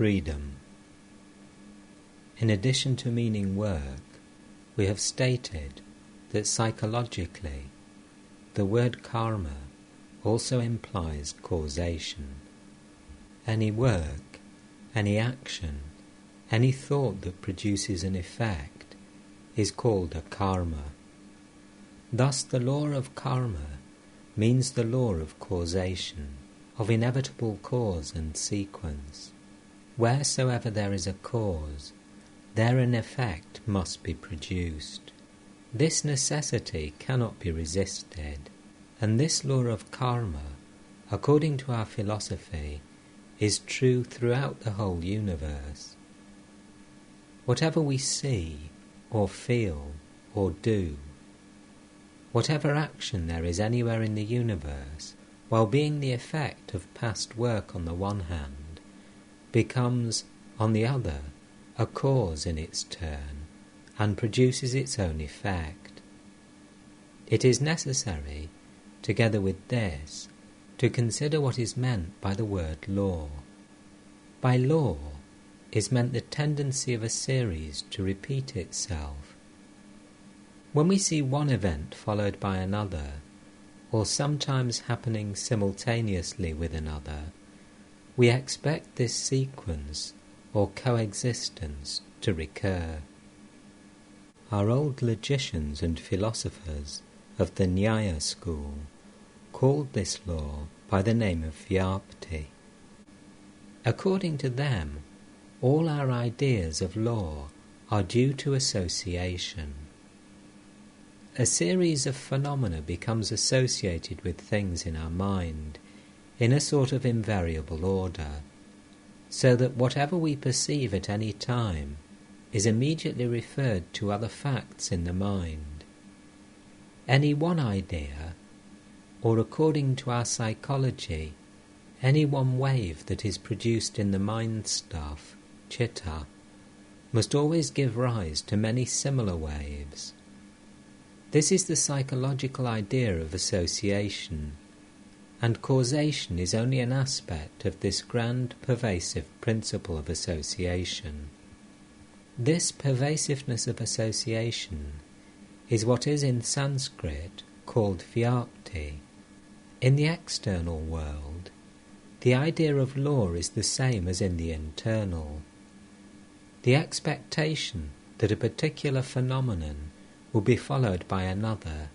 freedom. In addition to meaning work, we have stated that psychologically the word karma also implies causation. Any work, any action, any thought that produces an effect is called a karma. Thus the law of karma means the law of causation, of inevitable cause and sequence. Wheresoever there is a cause, there an effect must be produced. This necessity cannot be resisted, and this law of karma, according to our philosophy, is true throughout the whole universe. Whatever we see, or feel, or do, whatever action there is anywhere in the universe, while being the effect of past work on the one hand, becomes, on the other, a cause in its turn, and produces its own effect. It is necessary, together with this, to consider what is meant by the word law. By law is meant the tendency of a series to repeat itself. When we see one event followed by another, or sometimes happening simultaneously with another, we expect this sequence or coexistence to recur. Our old logicians and philosophers of the Nyaya school called this law by the name of Vyapti. According to them, all our ideas of law are due to association. A series of phenomena becomes associated with things in our mind in a sort of invariable order, so that whatever we perceive at any time is immediately referred to other facts in the mind. Any one idea, or according to our psychology, any one wave that is produced in the mind stuff, chitta, must always give rise to many similar waves. This is the psychological idea of association, and causation is only an aspect of this grand pervasive principle of association. This pervasiveness of association is what is in Sanskrit called Vyapti. In the external world, the idea of law is the same as in the internal. The expectation that a particular phenomenon will be followed by another,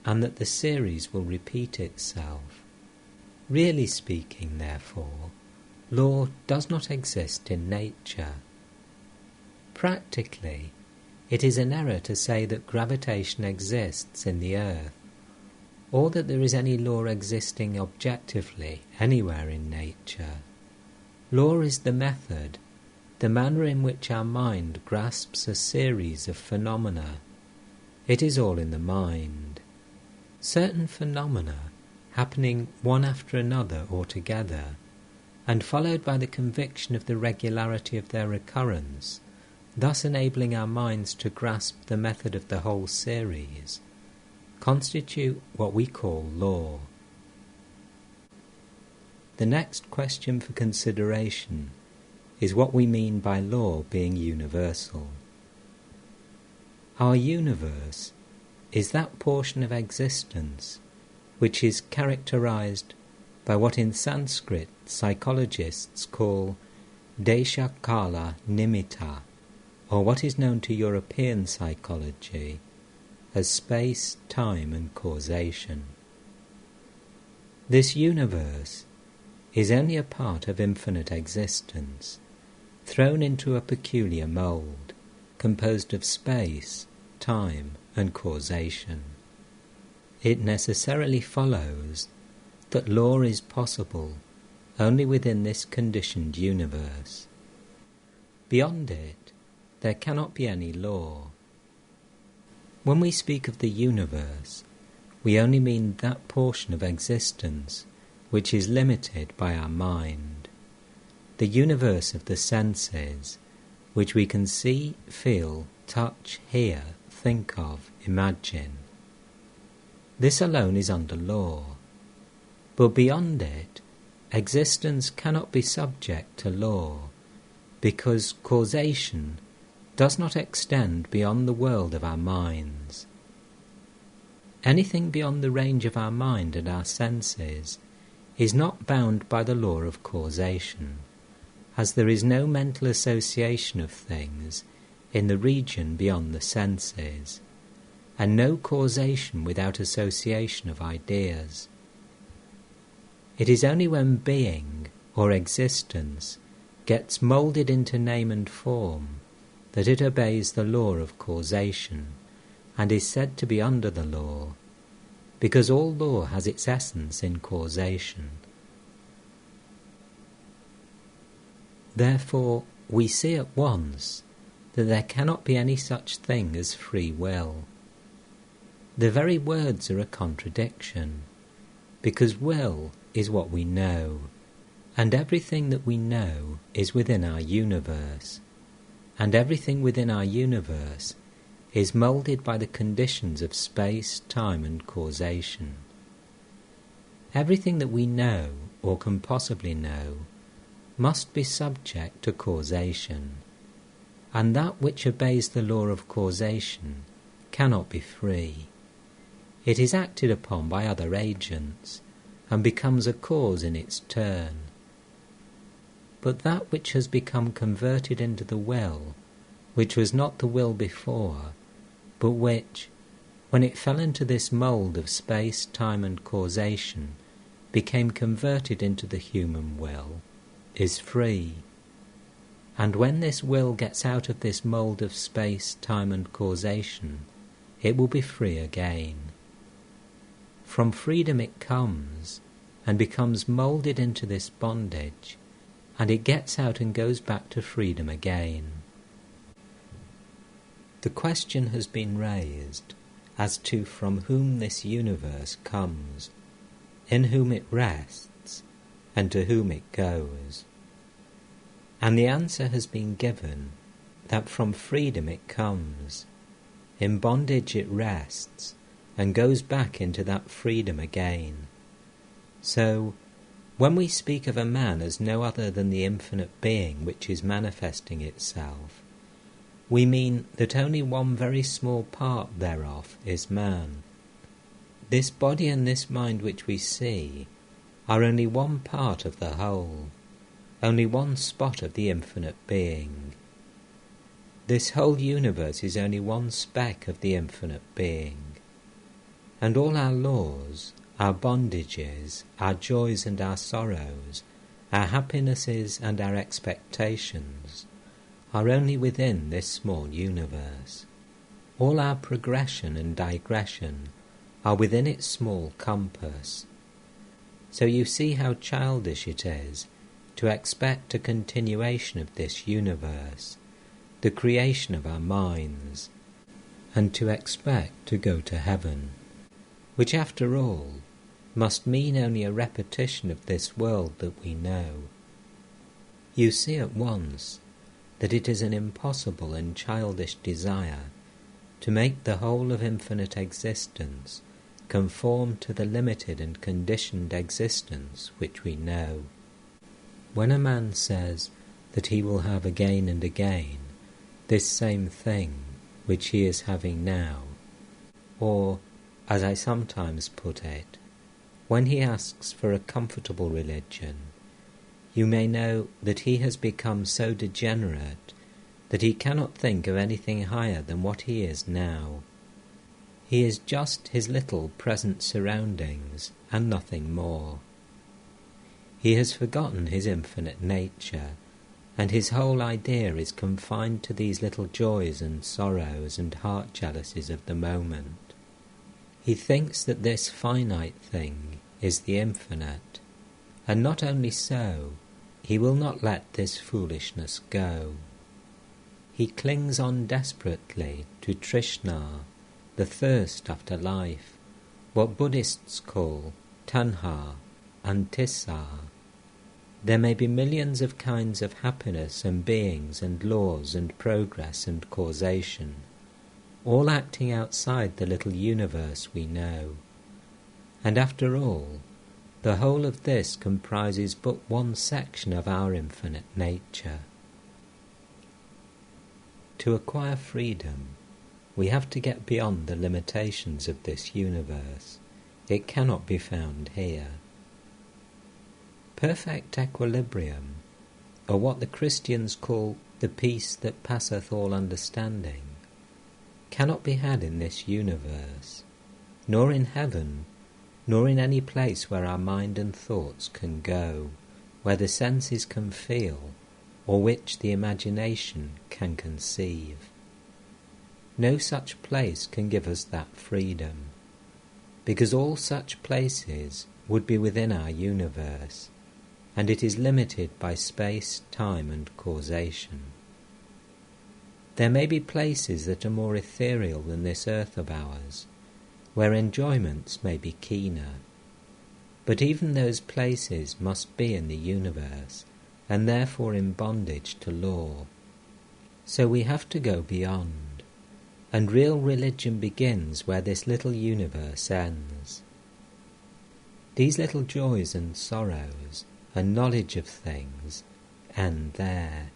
and that the series will repeat itself. Really speaking, therefore, law does not exist in nature. Practically, it is an error to say that gravitation exists in the earth, or that there is any law existing objectively anywhere in nature. Law is the method, the manner in which our mind grasps a series of phenomena. It is all in the mind. Certain phenomena, happening one after another or together, and followed by the conviction of the regularity of their recurrence, thus enabling our minds to grasp the method of the whole series, constitute what we call law. The next question for consideration is what we mean by law being universal. Our universe is that portion of existence which is characterized by what in Sanskrit psychologists call desha kala nimitta, or what is known to European psychology as space, time and causation. This universe is only a part of infinite existence, thrown into a peculiar mould, composed of space, time and causation. It necessarily follows that law is possible only within this conditioned universe. Beyond it, there cannot be any law. When we speak of the universe, we only mean that portion of existence which is limited by our mind, the universe of the senses, which we can see, feel, touch, hear, think of, imagine. This alone is under law, but beyond it, existence cannot be subject to law, because causation does not extend beyond the world of our minds. Anything beyond the range of our mind and our senses is not bound by the law of causation, as there is no mental association of things in the region beyond the senses, and no causation without association of ideas. It is only when being, or existence, gets moulded into name and form that it obeys the law of causation, and is said to be under the law, because all law has its essence in causation. Therefore, we see at once that there cannot be any such thing as free will. The very words are a contradiction, because will is what we know, and everything that we know is within our universe, and everything within our universe is moulded by the conditions of space, time and causation. Everything that we know, or can possibly know, must be subject to causation, and that which obeys the law of causation cannot be free. It is acted upon by other agents, and becomes a cause in its turn. But that which has become converted into the will, which was not the will before, but which, when it fell into this mould of space, time and causation, became converted into the human will, is free. And when this will gets out of this mould of space, time and causation, it will be free again. From freedom it comes, and becomes moulded into this bondage, and it gets out and goes back to freedom again. The question has been raised as to from whom this universe comes, in whom it rests, and to whom it goes. And the answer has been given that from freedom it comes, in bondage it rests, and goes back into that freedom again. So, when we speak of a man as no other than the infinite being which is manifesting itself, we mean that only one very small part thereof is man. This body and this mind which we see are only one part of the whole, only one spot of the infinite being. This whole universe is only one speck of the infinite being, and all our laws, our bondages, our joys and our sorrows, our happinesses and our expectations, are only within this small universe. All our progression and digression are within its small compass. So you see how childish it is to expect a continuation of this universe, the creation of our minds, and to expect to go to heaven, which after all must mean only a repetition of this world that we know. You see at once that it is an impossible and childish desire to make the whole of infinite existence conform to the limited and conditioned existence which we know. When a man says that he will have again and again this same thing which he is having now, or, as I sometimes put it, when he asks for a comfortable religion, you may know that he has become so degenerate that he cannot think of anything higher than what he is now. He is just his little present surroundings and nothing more. He has forgotten his infinite nature, and his whole idea is confined to these little joys and sorrows and heart jealousies of the moment. He thinks that this finite thing is the infinite, and not only so, he will not let this foolishness go. He clings on desperately to Trishna, the thirst after life, what Buddhists call tanha and tissa. There may be millions of kinds of happiness and beings and laws and progress and causation, all acting outside the little universe we know. And after all, the whole of this comprises but one section of our infinite nature. To acquire freedom, we have to get beyond the limitations of this universe. It cannot be found here. Perfect equilibrium, or what the Christians call the peace that passeth all understanding, cannot be had in this universe, nor in heaven, nor in any place where our mind and thoughts can go, where the senses can feel, or which the imagination can conceive. No such place can give us that freedom, because all such places would be within our universe, and it is limited by space, time, and causation. There may be places that are more ethereal than this earth of ours, where enjoyments may be keener, but even those places must be in the universe, and therefore in bondage to law. So we have to go beyond, and real religion begins where this little universe ends. These little joys and sorrows and knowledge of things end there,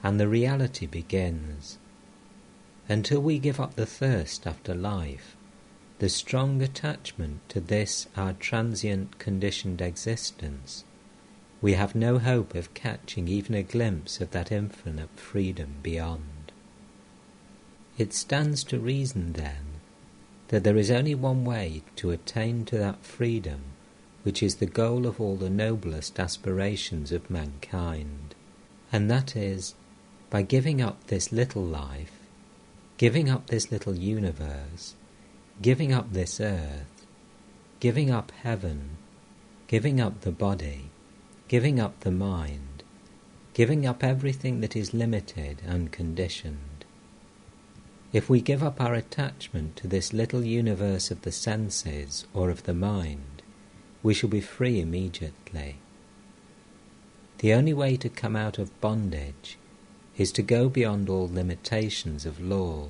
and the reality begins. Until we give up the thirst after life, the strong attachment to this our transient conditioned existence, we have no hope of catching even a glimpse of that infinite freedom beyond. It stands to reason, then, that there is only one way to attain to that freedom which is the goal of all the noblest aspirations of mankind, and that is, by giving up this little life, giving up this little universe, giving up this earth, giving up heaven, giving up the body, giving up the mind, giving up everything that is limited and conditioned. If we give up our attachment to this little universe of the senses or of the mind, we shall be free immediately. The only way to come out of bondage is to go beyond all limitations of law,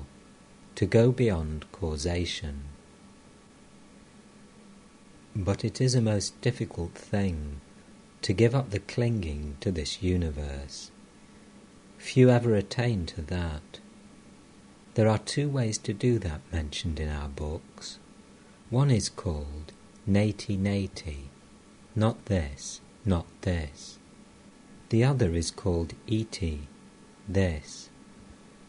to go beyond causation. But it is a most difficult thing to give up the clinging to this universe. Few ever attain to that. There are two ways to do that mentioned in our books. One is called neti, not this, not this. The other is called iti, this.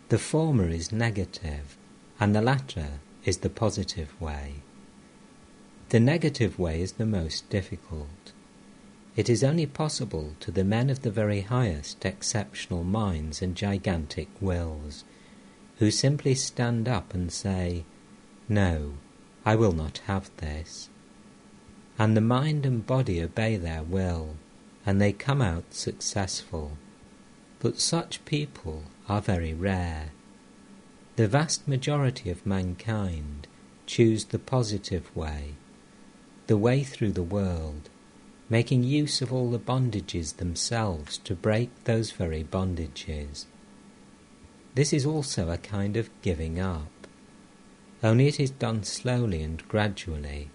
The former is negative, and the latter is the positive way. The negative way is the most difficult. It is only possible to the men of the very highest exceptional minds and gigantic wills, who simply stand up and say, "No, I will not have this." And the mind and body obey their will, and they come out successful. But such people are very rare. The vast majority of mankind choose the positive way, the way through the world, making use of all the bondages themselves to break those very bondages. This is also a kind of giving up, only it is done slowly and gradually,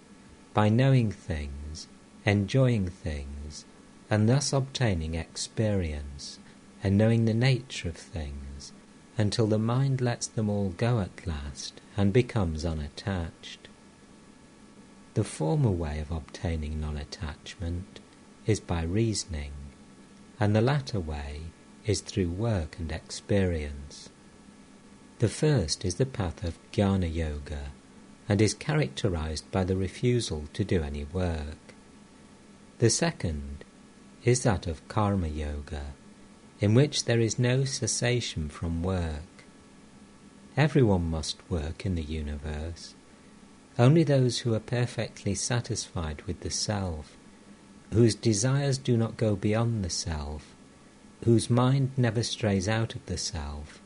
by knowing things, enjoying things, and thus obtaining experience, and knowing the nature of things, until the mind lets them all go at last, and becomes unattached. The former way of obtaining non-attachment is by reasoning, and the latter way is through work and experience. The first is the path of jnana yoga, and is characterized by the refusal to do any work. The second is that of karma yoga, in which there is no cessation from work. Everyone must work in the universe. Only those who are perfectly satisfied with the self, whose desires do not go beyond the self, whose mind never strays out of the self,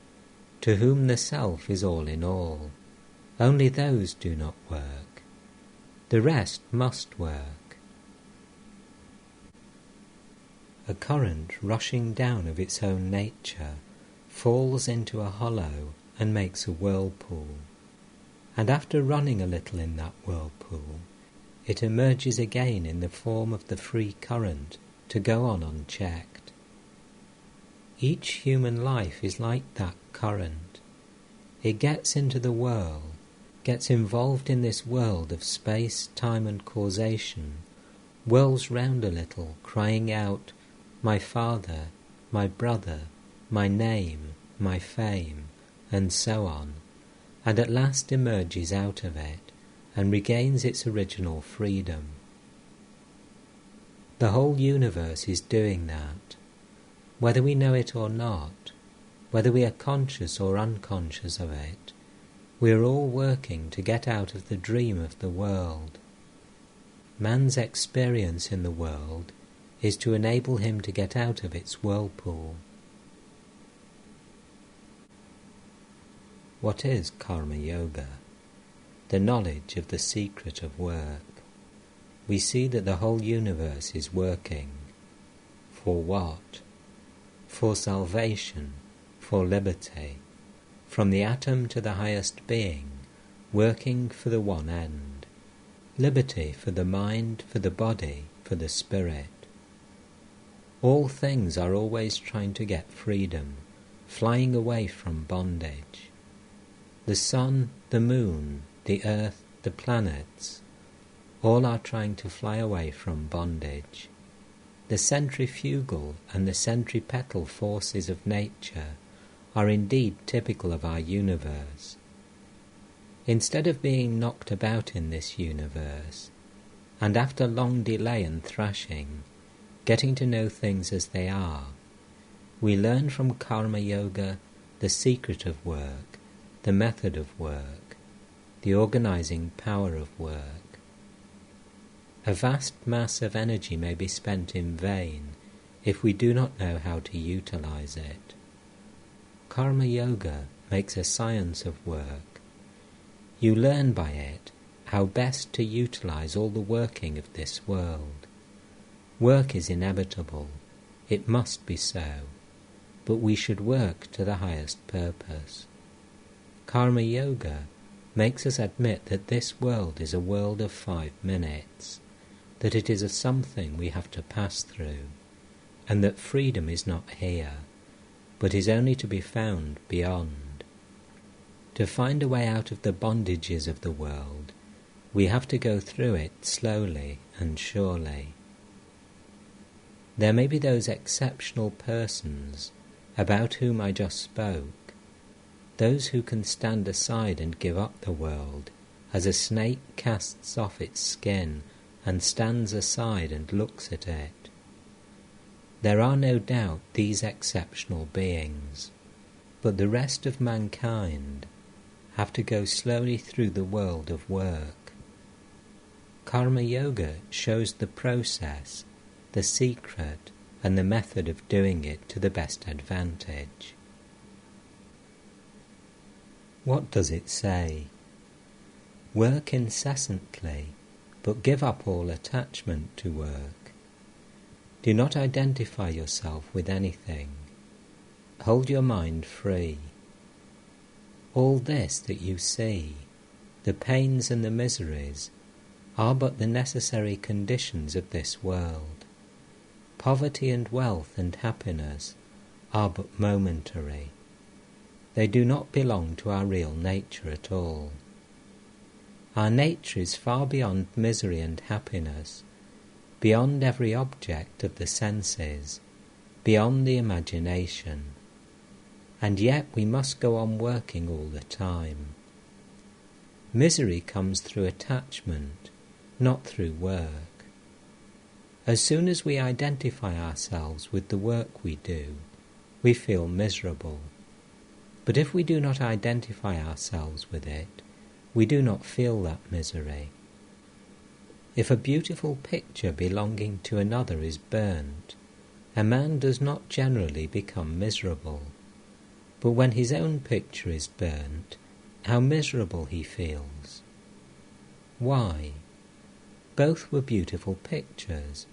to whom the self is all in all, only those do not work. The rest must work. A current rushing down of its own nature falls into a hollow and makes a whirlpool, and after running a little in that whirlpool, it emerges again in the form of the free current to go on unchecked. Each human life is like that current, It gets into the world, gets involved in this world of space, time and causation, whirls round a little, crying out, my father, my brother, my name, my fame, and so on, and at last emerges out of it and regains its original freedom. The whole universe is doing that. Whether we know it or not, whether we are conscious or unconscious of it, we are all working to get out of the dream of the world. Man's experience in the world is to enable him to get out of its whirlpool. What is Karma Yoga? The knowledge of the secret of work. We see that the whole universe is working. For what? For salvation, for liberty, from the atom to the highest being, working for the one end. Liberty for the mind, for the body, for the spirit. All things are always trying to get freedom, flying away from bondage. The sun, the moon, the earth, the planets, all are trying to fly away from bondage. The centrifugal and the centripetal forces of nature are indeed typical of our universe. Instead of being knocked about in this universe, and after long delay and thrashing, getting to know things as they are, we learn from Karma Yoga the secret of work, the method of work, the organizing power of work. A vast mass of energy may be spent in vain if we do not know how to utilize it. Karma Yoga makes a science of work. You learn by it how best to utilize all the working of this world. Work is inevitable, it must be so, but we should work to the highest purpose. Karma Yoga makes us admit that this world is a world of 5 minutes, that it is a something we have to pass through, and that freedom is not here, but is only to be found beyond. To find a way out of the bondages of the world, we have to go through it slowly and surely. There may be those exceptional persons about whom I just spoke, those who can stand aside and give up the world, as a snake casts off its skin and stands aside and looks at it. There are no doubt these exceptional beings, but the rest of mankind have to go slowly through the world of work. Karma Yoga shows the process, the secret, and the method of doing it to the best advantage. What does it say? Work incessantly, but give up all attachment to work. Do not identify yourself with anything. Hold your mind free. All this that you see, the pains and the miseries, are but the necessary conditions of this world. Poverty and wealth and happiness are but momentary. They do not belong to our real nature at all. Our nature is far beyond misery and happiness, beyond every object of the senses, beyond the imagination. And yet we must go on working all the time. Misery comes through attachment, not through work. As soon as we identify ourselves with the work we do, we feel miserable. But if we do not identify ourselves with it, we do not feel that misery. If a beautiful picture belonging to another is burnt, a man does not generally become miserable. But when his own picture is burnt, how miserable he feels. Why? Both were beautiful pictures,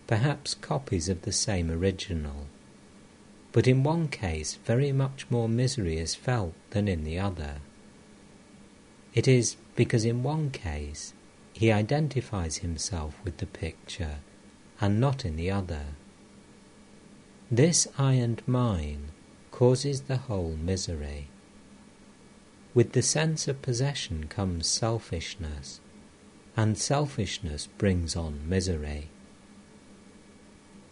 perhaps copies of the same original. But in one case very much more misery is felt than in the other. It is because in one case he identifies himself with the picture and not in the other. This I and mine causes the whole misery. With the sense of possession comes selfishness, and selfishness brings on misery.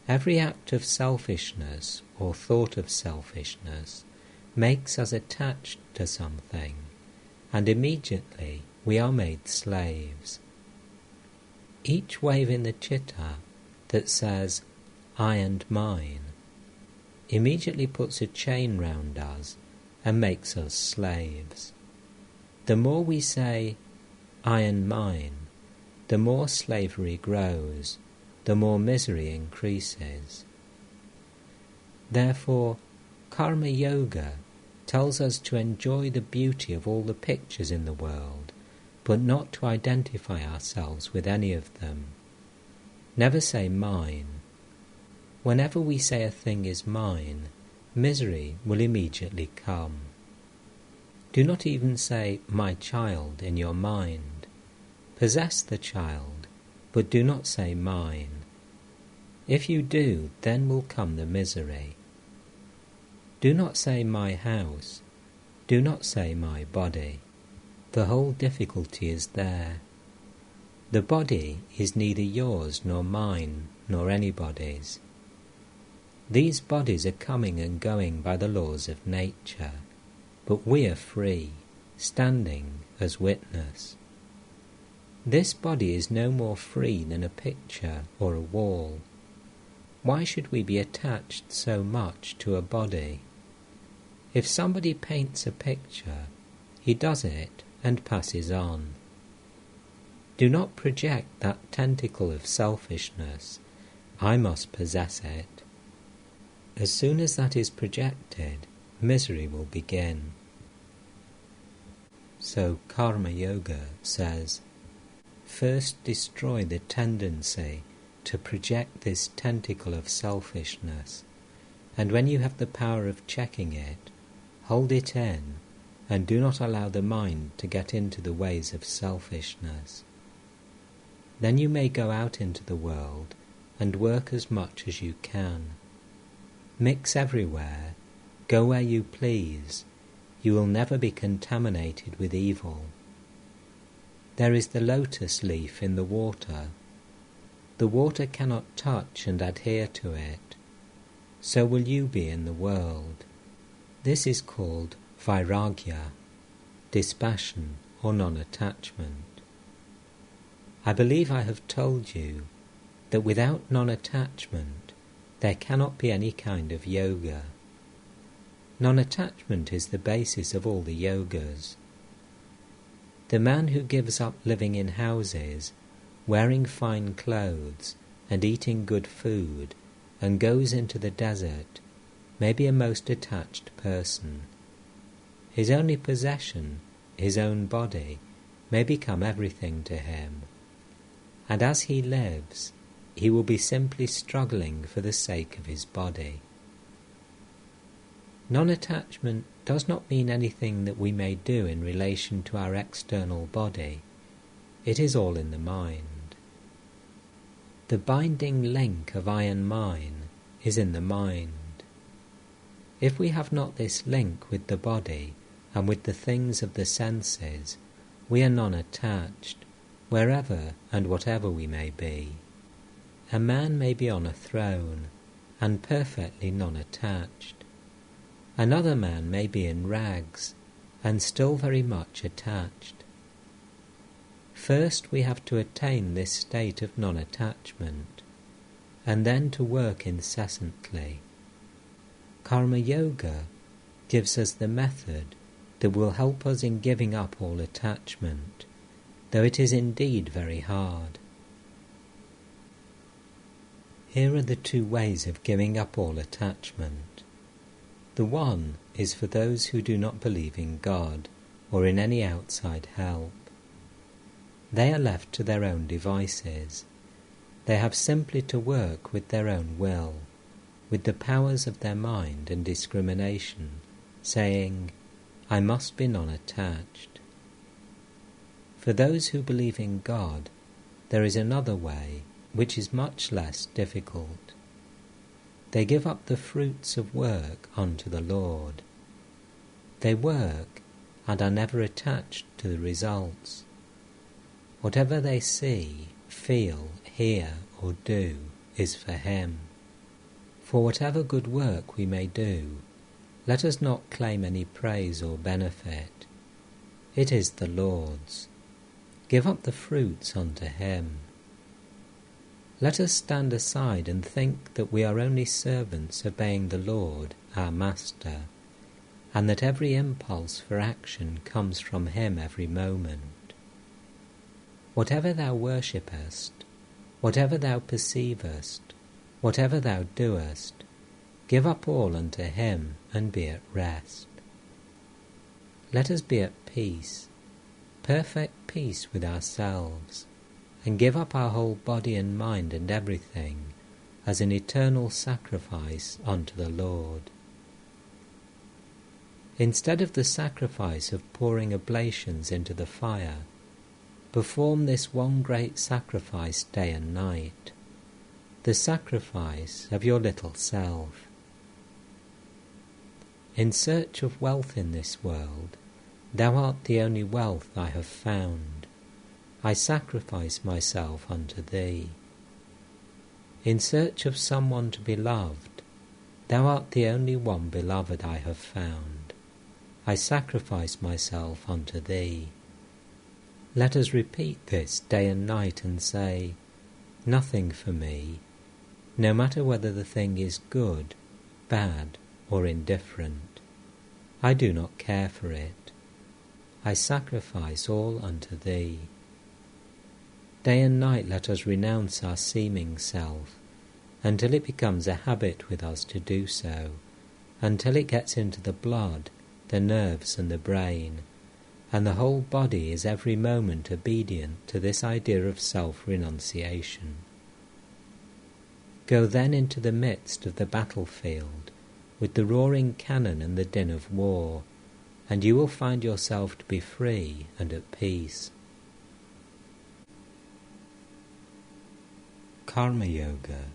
Every act of selfishness or thought of selfishness makes us attached to something, and immediately we are made slaves. Each wave in the chitta that says, I and mine, immediately puts a chain round us and makes us slaves. The more we say, I and mine, the more slavery grows, the more misery increases. Therefore, Karma Yoga tells us to enjoy the beauty of all the pictures in the world, but not to identify ourselves with any of them. Never say mine. Whenever we say a thing is mine, misery will immediately come. Do not even say my child in your mind. Possess the child, but do not say mine. If you do, then will come the misery. Do not say my house. Do not say my body. The whole difficulty is there. The body is neither yours nor mine nor anybody's. These bodies are coming and going by the laws of nature, but we are free, standing as witness. This body is no more free than a picture or a wall. Why should we be attached so much to a body? If somebody paints a picture, he does it and passes on. Do not project that tentacle of selfishness, I must possess it. As soon as that is projected, misery will begin. So Karma Yoga says, first destroy the tendency to project this tentacle of selfishness, and when you have the power of checking it, hold it in, and do not allow the mind to get into the ways of selfishness. Then you may go out into the world and work as much as you can. Mix everywhere, go where you please, you will never be contaminated with evil. There is the lotus leaf in the water. The water cannot touch and adhere to it. So will you be in the world. This is called vairagya, dispassion or non-attachment. I believe I have told you that without non-attachment there cannot be any kind of yoga. Non-attachment is the basis of all the yogas. The man who gives up living in houses, wearing fine clothes and eating good food, and goes into the desert may be a most attached person. His only possession, his own body, may become everything to him. And as he lives, he will be simply struggling for the sake of his body. Non-attachment does not mean anything that we may do in relation to our external body. It is all in the mind. The binding link of I and mine is in the mind. If we have not this link with the body and with the things of the senses, we are non-attached, wherever and whatever we may be. A man may be on a throne and perfectly non-attached. Another man may be in rags and still very much attached. First we have to attain this state of non-attachment, and then to work incessantly. Karma Yoga gives us the method that will help us in giving up all attachment, though it is indeed very hard. Here are the two ways of giving up all attachment. The one is for those who do not believe in God or in any outside help. They are left to their own devices. They have simply to work with their own will, with the powers of their mind and discrimination, saying, I must be non-attached. For those who believe in God, there is another way, which is much less difficult. They give up the fruits of work unto the Lord. They work, and are never attached to the results. Whatever they see, feel, hear, or do is for Him. For whatever good work we may do, let us not claim any praise or benefit. It is the Lord's. Give up the fruits unto Him. Let us stand aside and think that we are only servants obeying the Lord, our Master, and that every impulse for action comes from Him every moment. Whatever thou worshippest, whatever thou perceivest, whatever thou doest, give up all unto Him and be at rest. Let us be at peace, perfect peace with ourselves, and give up our whole body and mind and everything as an eternal sacrifice unto the Lord. Instead of the sacrifice of pouring oblations into the fire, perform this one great sacrifice day and night, the sacrifice of your little self. In search of wealth in this world, thou art the only wealth I have found. I sacrifice myself unto thee. In search of someone to be loved, thou art the only one beloved I have found. I sacrifice myself unto thee. Let us repeat this day and night and say, nothing for me, no matter whether the thing is good, bad, or indifferent. I do not care for it. I sacrifice all unto thee. Day and night let us renounce our seeming self, until it becomes a habit with us to do so, until it gets into the blood, the nerves and the brain, and the whole body is every moment obedient to this idea of self-renunciation. Go then into the midst of the battlefield, with the roaring cannon and the din of war, and you will find yourself to be free and at peace. Karma Yoga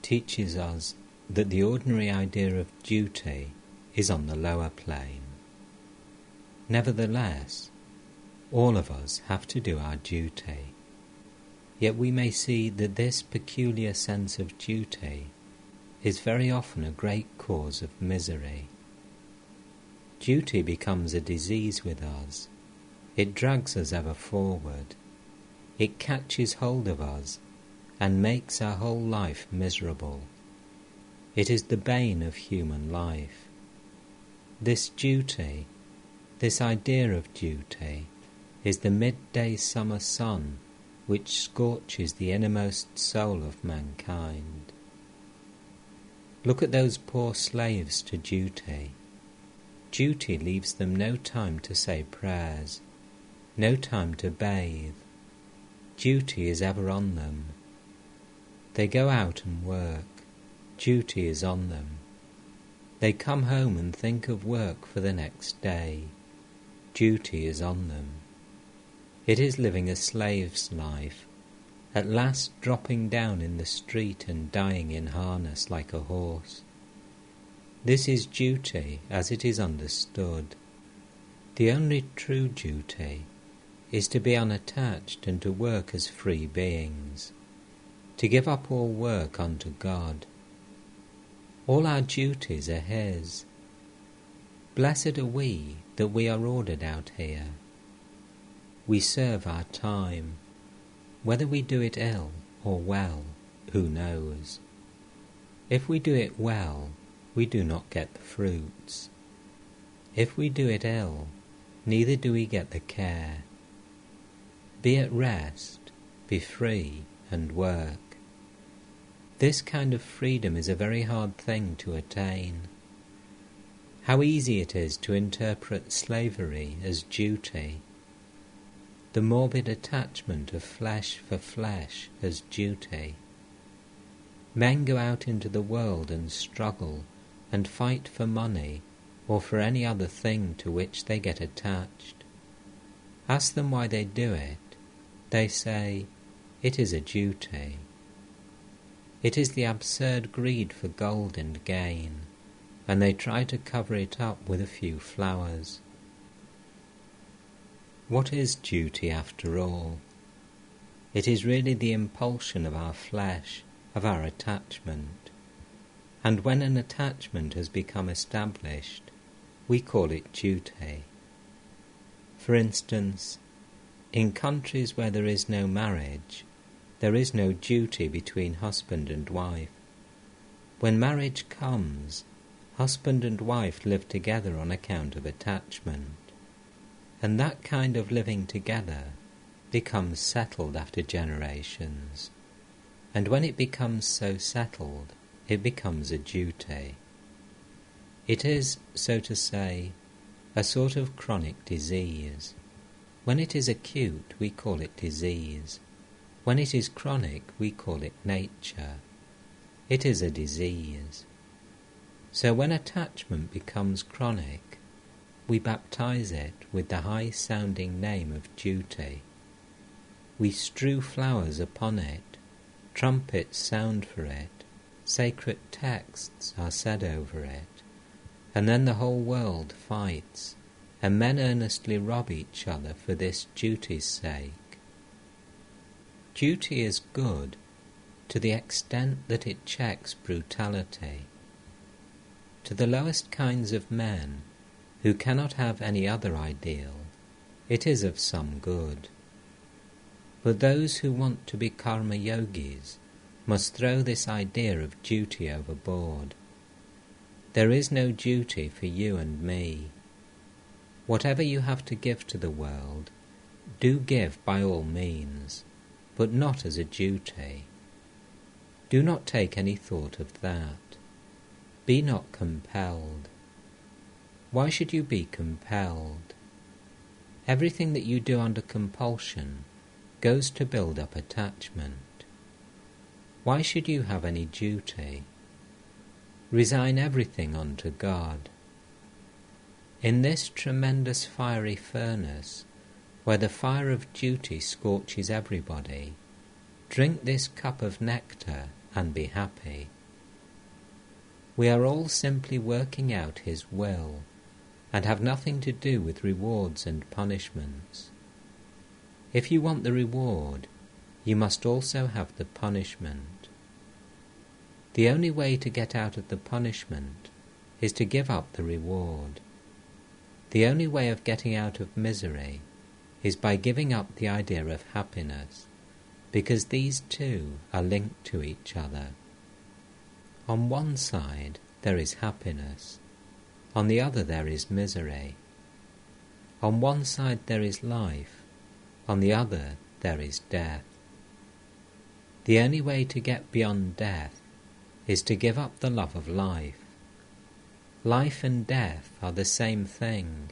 teaches us that the ordinary idea of duty is on the lower plane. Nevertheless, all of us have to do our duty. Yet we may see that this peculiar sense of duty is very often a great cause of misery. Duty becomes a disease with us. It drags us ever forward. It catches hold of us and makes our whole life miserable. It is the bane of human life. This duty, this idea of duty, is the midday summer sun which scorches the innermost soul of mankind. Look at those poor slaves to duty. Duty leaves them no time to say prayers, no time to bathe. Duty is ever on them. They go out and work. Duty is on them. They come home and think of work for the next day. Duty is on them. It is living a slave's life, at last dropping down in the street and dying in harness like a horse. This is duty as it is understood. The only true duty is to be unattached and to work as free beings, to give up all work unto God. All our duties are His. Blessed are we that we are ordered out here. We serve our time. Whether we do it ill or well, who knows? If we do it well, we do not get the fruits. If we do it ill, neither do we get the care. Be at rest, be free, and work. This kind of freedom is a very hard thing to attain. How easy it is to interpret slavery as duty, the morbid attachment of flesh for flesh as duty. Men go out into the world and struggle and fight for money or for any other thing to which they get attached. Ask them why they do it. They say, it is a duty. It is the absurd greed for gold and gain, and they try to cover it up with a few flowers. What is duty after all? It is really the impulsion of our flesh, of our attachment. And when an attachment has become established, we call it duty. For instance, in countries where there is no marriage, there is no duty between husband and wife. When marriage comes, husband and wife live together on account of attachment. And that kind of living together becomes settled after generations. And when it becomes so settled, it becomes a duty. It is, so to say, a sort of chronic disease. When it is acute, we call it disease. When it is chronic, we call it nature. It is a disease. So when attachment becomes chronic, we baptize it with the high-sounding name of duty. We strew flowers upon it, trumpets sound for it, sacred texts are said over it, and then the whole world fights, and men earnestly rob each other for this duty's sake. Duty is good to the extent that it checks brutality. To the lowest kinds of men, who cannot have any other ideal, it is of some good. But those who want to be karma yogis must throw this idea of duty overboard. There is no duty for you and me. Whatever you have to give to the world, do give by all means, but not as a duty. Do not take any thought of that. Be not compelled. Why should you be compelled? Everything that you do under compulsion goes to build up attachment. Why should you have any duty? Resign everything unto God. In this tremendous fiery furnace, where the fire of duty scorches everybody, drink this cup of nectar and be happy. We are all simply working out His will, and have nothing to do with rewards and punishments. If you want the reward, you must also have the punishment. The only way to get out of the punishment is to give up the reward. The only way of getting out of misery is by giving up the idea of happiness, because these two are linked to each other. On one side there is happiness, on the other there is misery. On one side there is life, on the other there is death. The only way to get beyond death is to give up the love of life. Life and death are the same thing,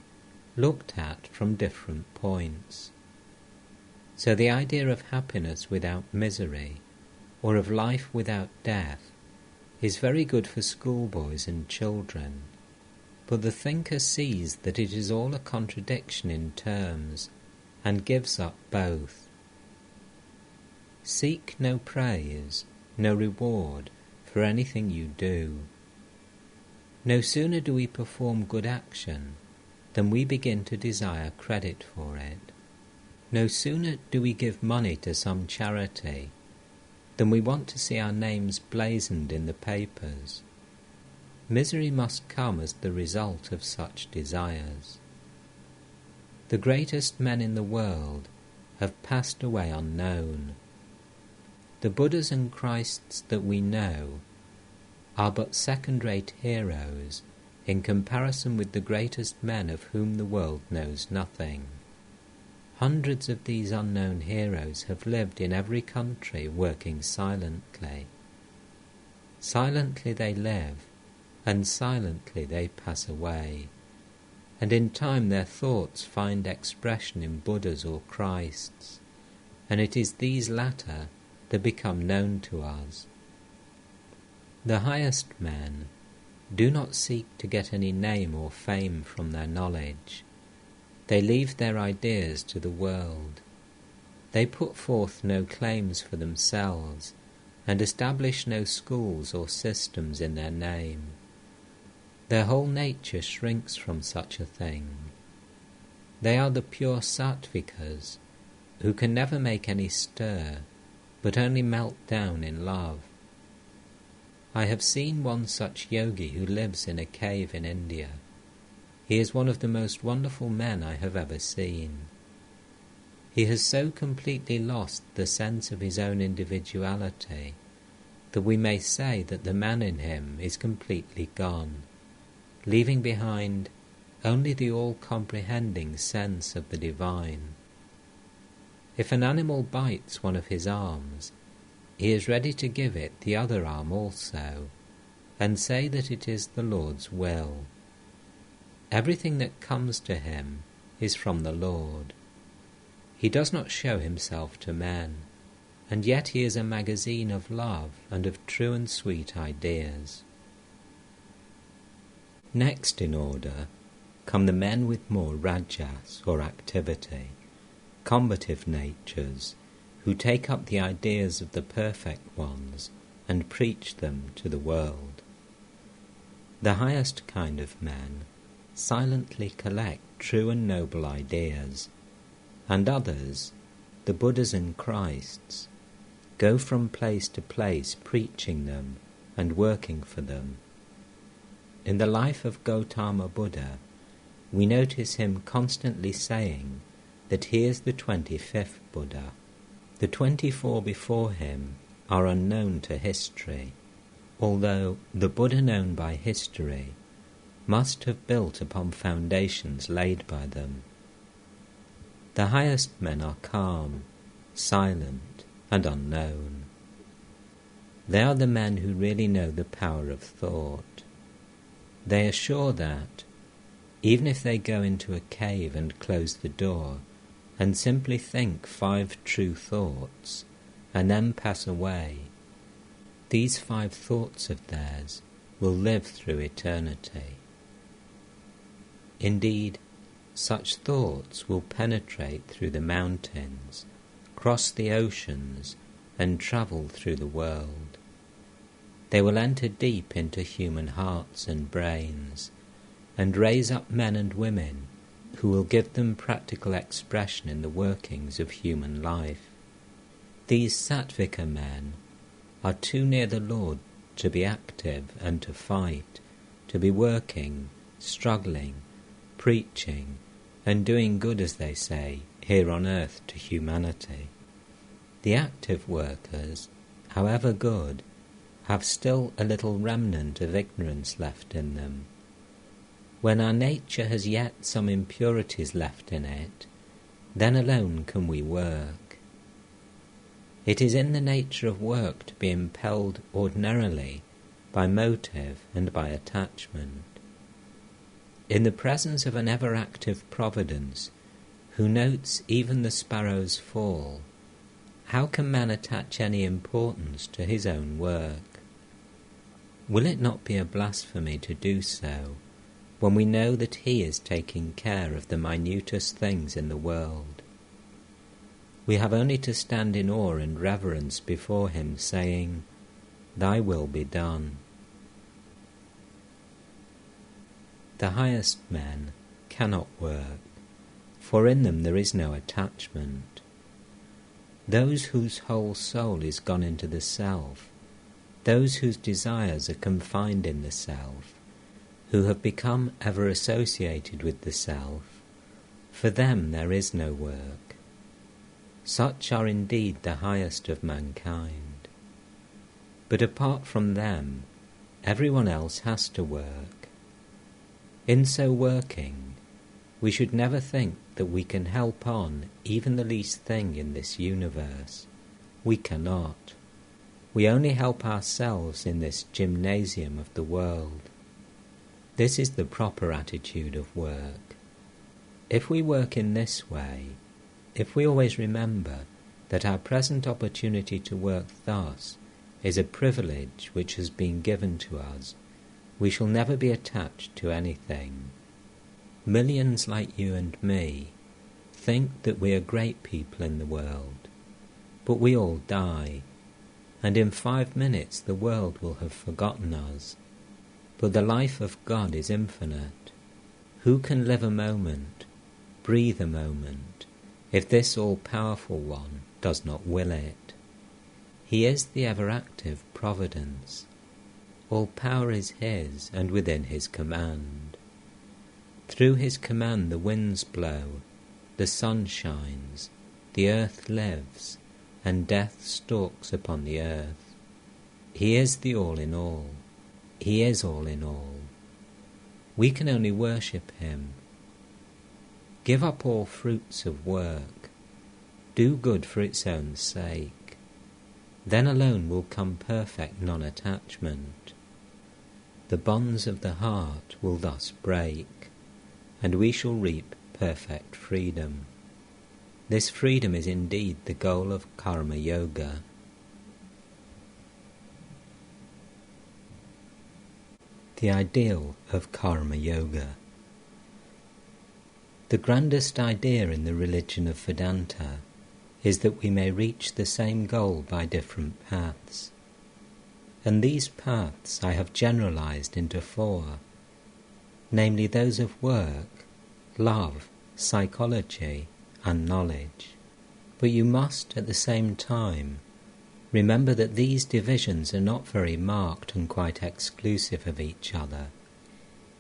looked at from different points. So the idea of happiness without misery, or of life without death, is very good for schoolboys and children, but the thinker sees that it is all a contradiction in terms, and gives up both. Seek no praise, no reward for anything you do. No sooner do we perform good action than we begin to desire credit for it. No sooner do we give money to some charity than we want to see our names blazoned in the papers. Misery must come as the result of such desires. The greatest men in the world have passed away unknown. The Buddhas and Christs that we know are but second-rate heroes in comparison with the greatest men of whom the world knows nothing. Hundreds of these unknown heroes have lived in every country working silently. Silently they live, and silently they pass away, and in time their thoughts find expression in Buddhas or Christs, and it is these latter that become known to us. The highest men do not seek to get any name or fame from their knowledge. They leave their ideas to the world. They put forth no claims for themselves, and establish no schools or systems in their name. Their whole nature shrinks from such a thing. They are the pure sattvikas, who can never make any stir, but only melt down in love. I have seen one such yogi who lives in a cave in India. He is one of the most wonderful men I have ever seen. He has so completely lost the sense of his own individuality that we may say that the man in him is completely gone, leaving behind only the all-comprehending sense of the divine. If an animal bites one of his arms, he is ready to give it the other arm also, and say that it is the Lord's will. Everything that comes to him is from the Lord. He does not show himself to men, and yet he is a magazine of love and of true and sweet ideas. Next in order come the men with more rajas or activity, combative natures, who take up the ideas of the perfect ones and preach them to the world. The highest kind of men silently collect true and noble ideas, and others, the Buddhas and Christs, go from place to place preaching them and working for them. In the life of Gautama Buddha, we notice him constantly saying that he is the 25th Buddha. The 24 before him are unknown to history, although the Buddha known by history must have built upon foundations laid by them. The highest men are calm, silent, and unknown. They are the men who really know the power of thought. They are sure that, even if they go into a cave and close the door, and simply think 5 true thoughts, and then pass away, these 5 thoughts of theirs will live through eternity. Indeed, such thoughts will penetrate through the mountains, cross the oceans, and travel through the world. They will enter deep into human hearts and brains, and raise up men and women who will give them practical expression in the workings of human life. These sattvika men are too near the Lord to be active and to fight, to be working, struggling, preaching, and doing good, as they say, here on earth to humanity. The active workers, however good, have still a little remnant of ignorance left in them. When our nature has yet some impurities left in it, then alone can we work. It is in the nature of work to be impelled ordinarily by motive and by attachment. In the presence of an ever-active providence, who notes even the sparrow's fall, how can man attach any importance to his own work? Will it not be a blasphemy to do so, when we know that he is taking care of the minutest things in the world? We have only to stand in awe and reverence before him, saying, "Thy will be done." The highest men cannot work, for in them there is no attachment. Those whose whole soul is gone into the self, those whose desires are confined in the self, who have become ever associated with the self, for them there is no work. Such are indeed the highest of mankind. But apart from them, everyone else has to work. In so working, we should never think that we can help on even the least thing in this universe. We cannot. We only help ourselves in this gymnasium of the world. This is the proper attitude of work. If we work in this way, if we always remember that our present opportunity to work thus is a privilege which has been given to us, we shall never be attached to anything. Millions like you and me think that we are great people in the world, but we all die, and in 5 minutes the world will have forgotten us. But the life of God is infinite. Who can live a moment breathe a moment if this all-powerful one does not will it. He is the ever-active providence. All power is his and within his command. Through his command the winds blow, the sun shines, the earth lives, and death stalks upon the earth. He is the all in all. He is all in all. We can only worship him. Give up all fruits of work. Do good for its own sake. Then alone will come perfect non-attachment. The bonds of the heart will thus break, and we shall reap perfect freedom. This freedom is indeed the goal of Karma Yoga. The ideal of Karma Yoga. The grandest idea in the religion of Vedanta is that we may reach the same goal by different paths. And these paths I have generalized into 4, namely those of work, love, psychology, and knowledge. But you must, at the same time, remember that these divisions are not very marked and quite exclusive of each other.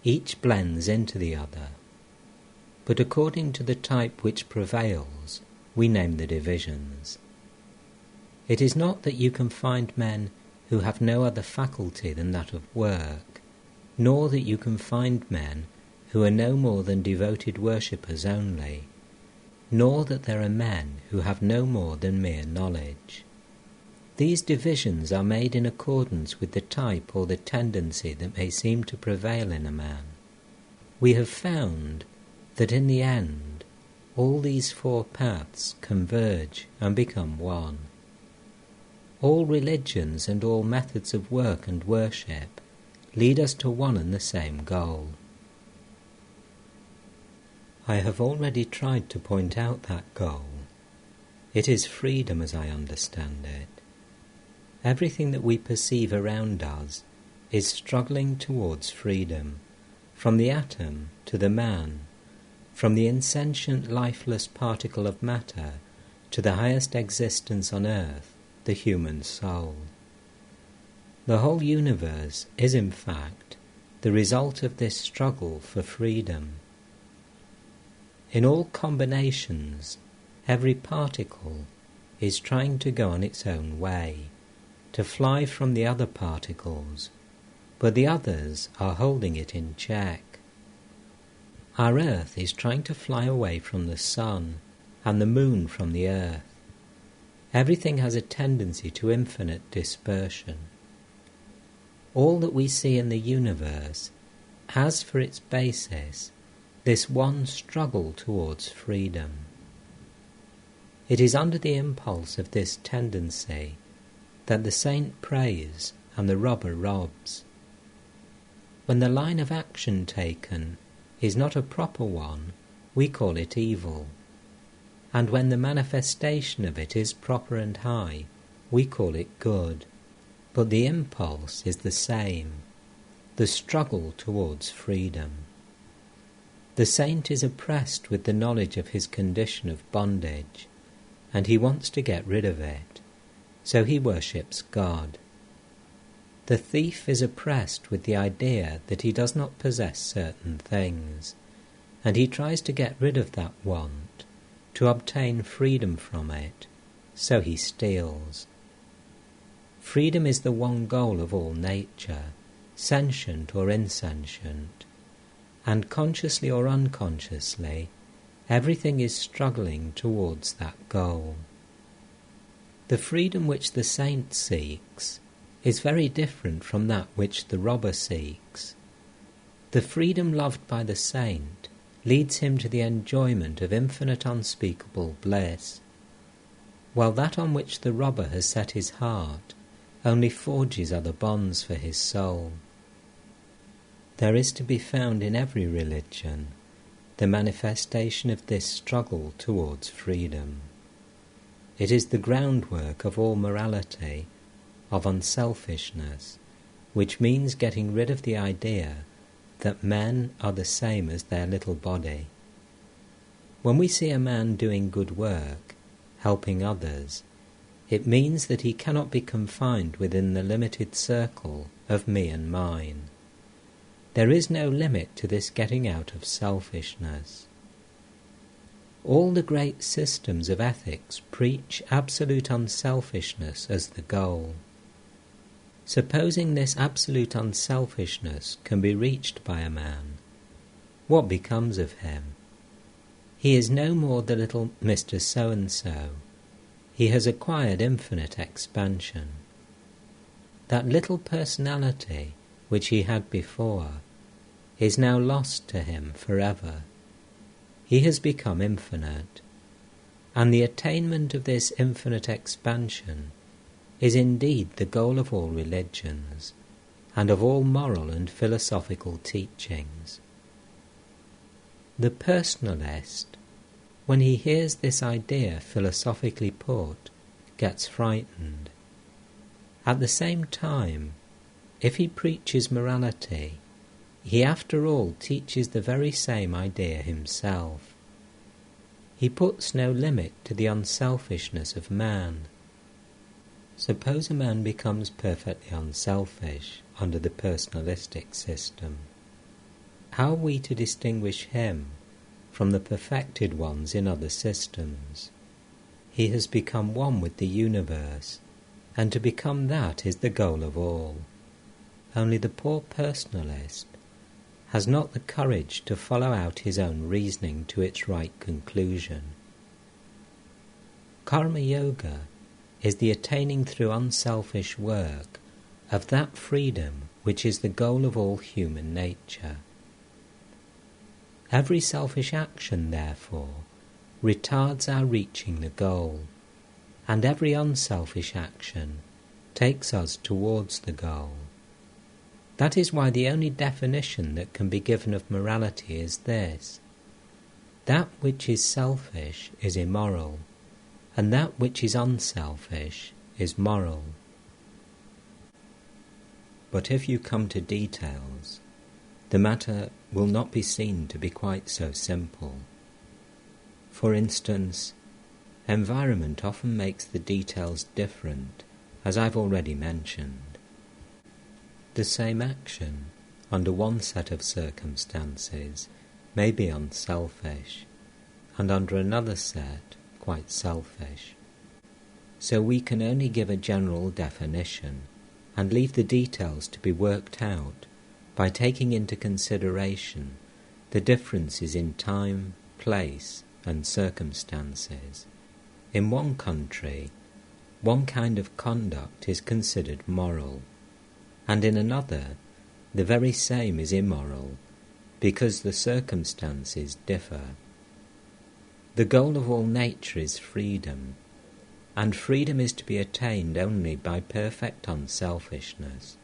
Each blends into the other. But according to the type which prevails, we name the divisions. It is not that you can find men who have no other faculty than that of work, nor that you can find men who are no more than devoted worshippers only, nor that there are men who have no more than mere knowledge. These divisions are made in accordance with the type or the tendency that may seem to prevail in a man. We have found that in the end all these 4 paths converge and become one. All religions and all methods of work and worship lead us to one and the same goal. I have already tried to point out that goal. It is freedom as I understand it. Everything that we perceive around us is struggling towards freedom, from the atom to the man, from the insentient lifeless particle of matter to the highest existence on earth, the human soul. The whole universe is in fact the result of this struggle for freedom. In all combinations, every particle is trying to go on its own way, to fly from the other particles, but the others are holding it in check. Our earth is trying to fly away from the sun, and the moon from the earth. Everything has a tendency to infinite dispersion. All that we see in the universe has for its basis this one struggle towards freedom. It is under the impulse of this tendency that the saint prays and the robber robs. When the line of action taken is not a proper one, we call it evil. And when the manifestation of it is proper and high, we call it good. But the impulse is the same, the struggle towards freedom. The saint is oppressed with the knowledge of his condition of bondage, and he wants to get rid of it, so he worships God. The thief is oppressed with the idea that he does not possess certain things, and he tries to get rid of that want, to obtain freedom from it, so he steals. Freedom is the one goal of all nature, sentient or insentient, and consciously or unconsciously, everything is struggling towards that goal. The freedom which the saint seeks is very different from that which the robber seeks. The freedom loved by the saint leads him to the enjoyment of infinite unspeakable bliss, while that on which the robber has set his heart only forges other bonds for his soul. There is to be found in every religion the manifestation of this struggle towards freedom. It is the groundwork of all morality, of unselfishness, which means getting rid of the idea that men are the same as their little body. When we see a man doing good work, helping others, it means that he cannot be confined within the limited circle of me and mine. There is no limit to this getting out of selfishness. All the great systems of ethics preach absolute unselfishness as the goal. Supposing this absolute unselfishness can be reached by a man, what becomes of him? He is no more the little Mr. So-and-so. He has acquired infinite expansion. That little personality which he had before is now lost to him forever. He has become infinite, and the attainment of this infinite expansion is indeed the goal of all religions and of all moral and philosophical teachings. The personalist, when he hears this idea philosophically put, gets frightened. At the same time, if he preaches morality, he after all teaches the very same idea himself. He puts no limit to the unselfishness of man. Suppose a man becomes perfectly unselfish under the personalistic system. How are we to distinguish him from the perfected ones in other systems? He has become one with the universe, and to become that is the goal of all. Only the poor personalist has not the courage to follow out his own reasoning to its right conclusion. Karma Yoga is the attaining through unselfish work of that freedom which is the goal of all human nature. Every selfish action, therefore, retards our reaching the goal, and every unselfish action takes us towards the goal. That is why the only definition that can be given of morality is this: that which is selfish is immoral, and that which is unselfish is moral. But if you come to details, the matter will not be seen to be quite so simple. For instance, environment often makes the details different, as I've already mentioned. The same action, under one set of circumstances, may be unselfish, and under another set, quite selfish. So we can only give a general definition, and leave the details to be worked out by taking into consideration the differences in time, place, and circumstances. In one country, one kind of conduct is considered moral, and in another, the very same is immoral, because the circumstances differ. The goal of all nature is freedom, and freedom is to be attained only by perfect unselfishness.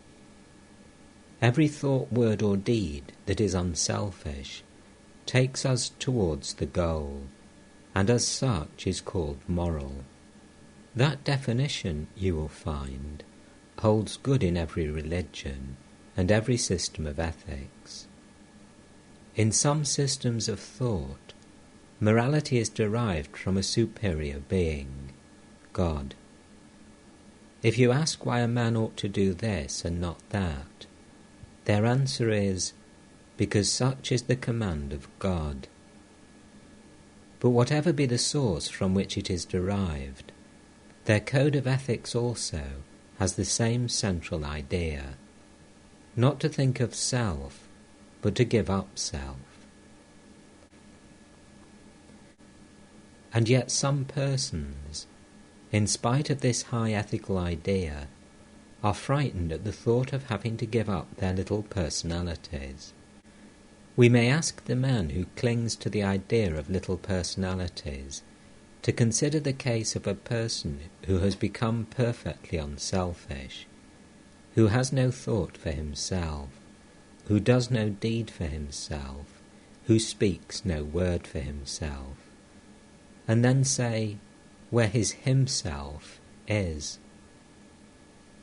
Every thought, word, or deed that is unselfish takes us towards the goal, and as such is called moral. That definition, you will find, holds good in every religion and every system of ethics. In some systems of thought, morality is derived from a superior being, God. If you ask why a man ought to do this and not that, their answer is, because such is the command of God. But whatever be the source from which it is derived, their code of ethics also has the same central idea, not to think of self, but to give up self. And yet some persons, in spite of this high ethical idea, are frightened at the thought of having to give up their little personalities. We may ask the man who clings to the idea of little personalities to consider the case of a person who has become perfectly unselfish, who has no thought for himself, who does no deed for himself, who speaks no word for himself, and then say where his himself is.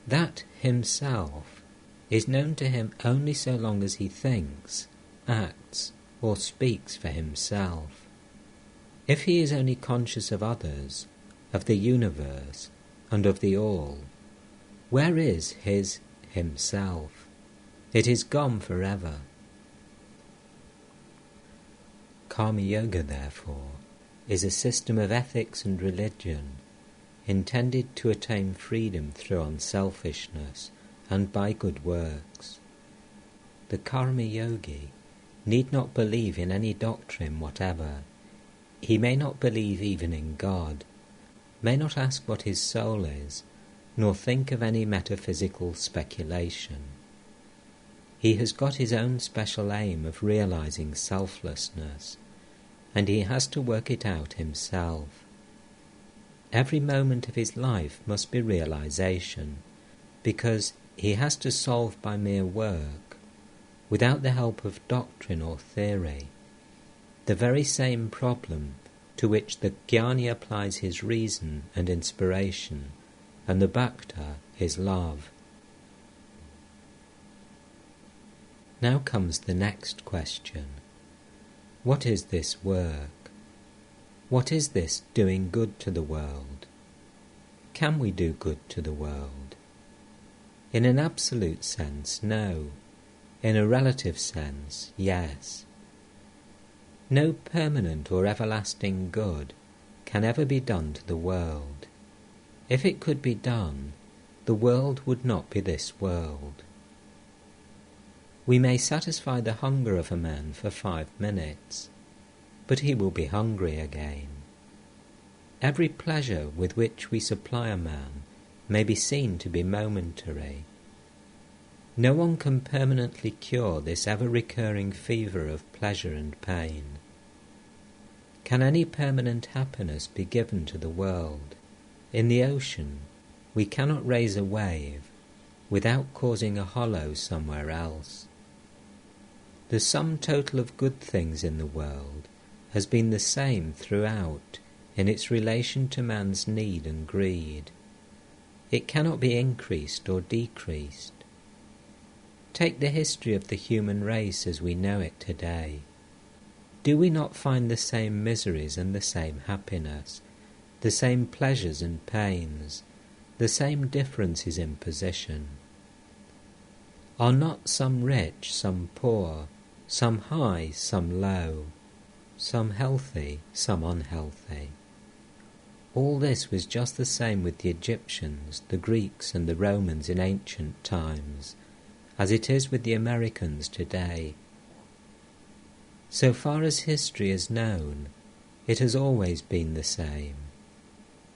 That himself is known to him only so long as he thinks, acts, or speaks for himself. If he is only conscious of others, of the universe, and of the all, where is his himself? It is gone forever. Karma Yoga, therefore, is a system of ethics and religion intended to attain freedom through unselfishness and by good works. The Karma Yogi need not believe in any doctrine whatever. He may not believe even in God, may not ask what his soul is, nor think of any metaphysical speculation. He has got his own special aim of realizing selflessness, and he has to work it out himself. Every moment of his life must be realization, because he has to solve by mere work, without the help of doctrine or theory, the very same problem to which the Jnani applies his reason and inspiration, and the Bhakta his love. Now comes the next question. What is this work? What is this doing good to the world? Can we do good to the world? In an absolute sense, no. In a relative sense, yes. No permanent or everlasting good can ever be done to the world. If it could be done, the world would not be this world. We may satisfy the hunger of a man for 5 minutes, but he will be hungry again. Every pleasure with which we supply a man may be seen to be momentary. No one can permanently cure this ever-recurring fever of pleasure and pain. Can any permanent happiness be given to the world? In the ocean, we cannot raise a wave without causing a hollow somewhere else. The sum total of good things in the world has been the same throughout in its relation to man's need and greed. It cannot be increased or decreased. Take the history of the human race as we know it today. Do we not find the same miseries and the same happiness, the same pleasures and pains, the same differences in position? Are not some rich, some poor, some high, some low, some healthy, some unhealthy? All this was just the same with the Egyptians, the Greeks and the Romans in ancient times, as it is with the Americans today. So far as history is known, it has always been the same.